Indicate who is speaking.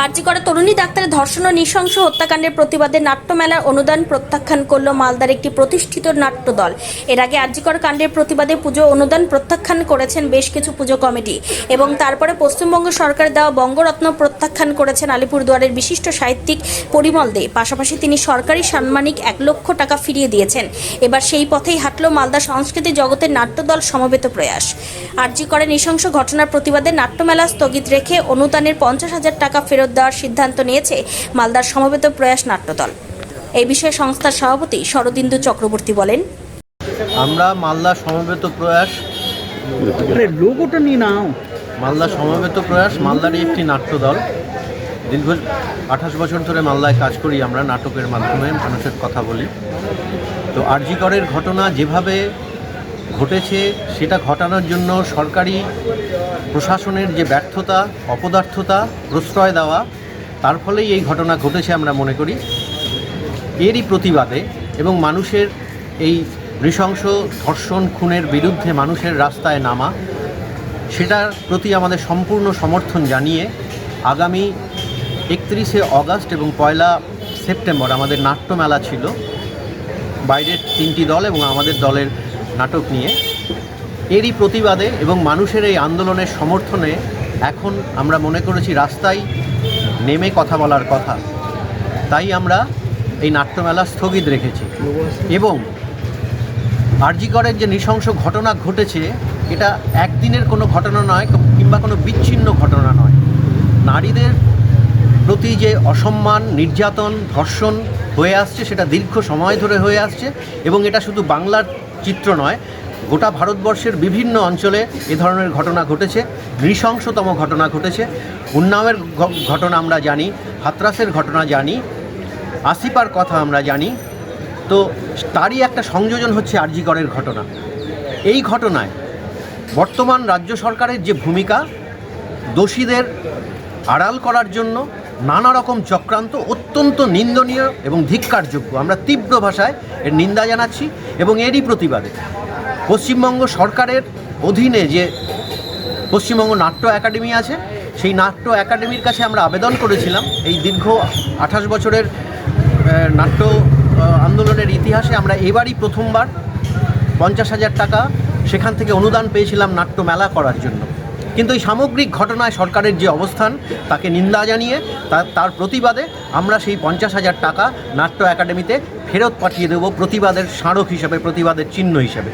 Speaker 1: আরজি করে তরুণী ডাক্তারের ধর্ষণ ও নৃশংস হত্যাকাণ্ডের প্রতিবাদে নাট্যমেলার অনুদান প্রত্যাখ্যান করল মালদার একটি প্রতিষ্ঠিত নাট্যদল। এর আগে আরজি কর কাণ্ডের প্রতিবাদে পুজো অনুদান প্রত্যাখ্যান করেছেন বেশ কিছু পুজো কমিটি এবং তারপরে পশ্চিমবঙ্গ সরকার দেওয়া বঙ্গরত্ন প্রত্যাখ্যান করেছেন আলিপুরদুয়ারের বিশিষ্ট সাহিত্যিক পরিমল দে। পাশাপাশি তিনি সরকারি সাম্মানিক 1 লক্ষ টাকা ফিরিয়ে দিয়েছেন। এবার সেই পথেই হাঁটল মালদা সংস্কৃতি জগতের নাট্যদল সমবেত প্রয়াস। আরজি করে নৃশংস ঘটনার প্রতিবাদে নাট্যমেলা স্থগিত রেখে অনুদানের 50,000 টাকা ফেরত দেওয়ার সিদ্ধান্ত নিয়েছে মালদার সমবেত প্রয়াস নাট্যদল। এই বিষয়ে সংস্থার সভাপতি শরদিন্দু চক্রবর্তী বলেন,
Speaker 2: আমরা মালদা সমবেত প্রয়াস
Speaker 3: লোগোটা নিয়ে নাও।
Speaker 2: মালদা সমবেত প্রয়াস মালদারই একটি নাট্যদল। দীর্ঘ 28 বছর ধরে মালদায় কাজ করি। আমরা নাটকের মাধ্যমে মানুষের কথা বলি। তো আরজি করের ঘটনা যেভাবে ঘটেছে সেটা ঘটানোর জন্য সরকারি প্রশাসনের যে ব্যর্থতা, অপদার্থতা, প্রশ্রয় দেওয়া, তার ফলেই এই ঘটনা ঘটেছে আমরা মনে করি। এরই প্রতিবাদে এবং মানুষের এই নৃশংস ধর্ষণ খুনের বিরুদ্ধে মানুষের রাস্তায় নামা, সেটার প্রতি আমাদের সম্পূর্ণ সমর্থন জানিয়ে আগামী 31শে অগাস্ট এবং 1লা সেপ্টেম্বর আমাদের নাট্যমেলা ছিল। বাইরের 3টি দল এবং আমাদের দলের নাটক নিয়ে। এরই প্রতিবাদে এবং মানুষের এই আন্দোলনের সমর্থনে এখন আমরা মনে করেছি রাস্তায় নেমে কথা বলার কথা। তাই আমরা এই নাট্যমেলা স্থগিত রেখেছি। এবং আরজি করের যে নৃশংস ঘটনা ঘটেছে, এটা একদিনের কোনো ঘটনা নয় কিংবা কোনো বিচ্ছিন্ন ঘটনা নয়। নারীদের প্রতি যে অসম্মান, নির্যাতন, ধর্ষণ হয়ে আসছে, সেটা দীর্ঘ সময় ধরে হয়ে আসছে এবং এটা শুধু বাংলার চিত্র নয়, গোটা ভারতবর্ষের বিভিন্ন অঞ্চলে এ ধরনের ঘটনা ঘটেছে। নৃশংসতম ঘটনা ঘটেছে। উন্নাওয়ের ঘটনা আমরা জানি, হাতরাসের ঘটনা জানি, আসিপার কথা আমরা জানি। তো তারই একটা সংযোজন হচ্ছে আরজি করের ঘটনা। এই ঘটনায় বর্তমান রাজ্য সরকারের যে ভূমিকা, দোষীদের আড়াল করার জন্য নানা রকম চক্রান্ত অত্যন্ত নিন্দনীয় এবং ধিক্কারযোগ্য। আমরা তীব্র ভাষায় এর নিন্দা জানাচ্ছি এবং এরই প্রতিবাদে পশ্চিমবঙ্গ সরকারের অধীনে যে পশ্চিমবঙ্গ নাট্য একাডেমি আছে, সেই নাট্য একাডেমির কাছে আমরা আবেদন করেছিলাম। এই দীর্ঘ 28 বছরের নাট্য আন্দোলনের ইতিহাসে আমরা এবারই প্রথমবার 50,000 টাকা সেখান থেকে অনুদান পেয়েছিলাম নাট্য মেলা করার জন্য। কিন্তু এই সামগ্রিক ঘটনায় সরকারের যে অবস্থান, তাকে নিন্দা জানিয়ে তার প্রতিবাদে আমরা সেই 50,000 টাকা নাট্য একাডেমিতে ফেরত পাঠিয়ে দেব, প্রতিবাদের স্মারক হিসেবে, প্রতিবাদের চিহ্ন হিসেবে।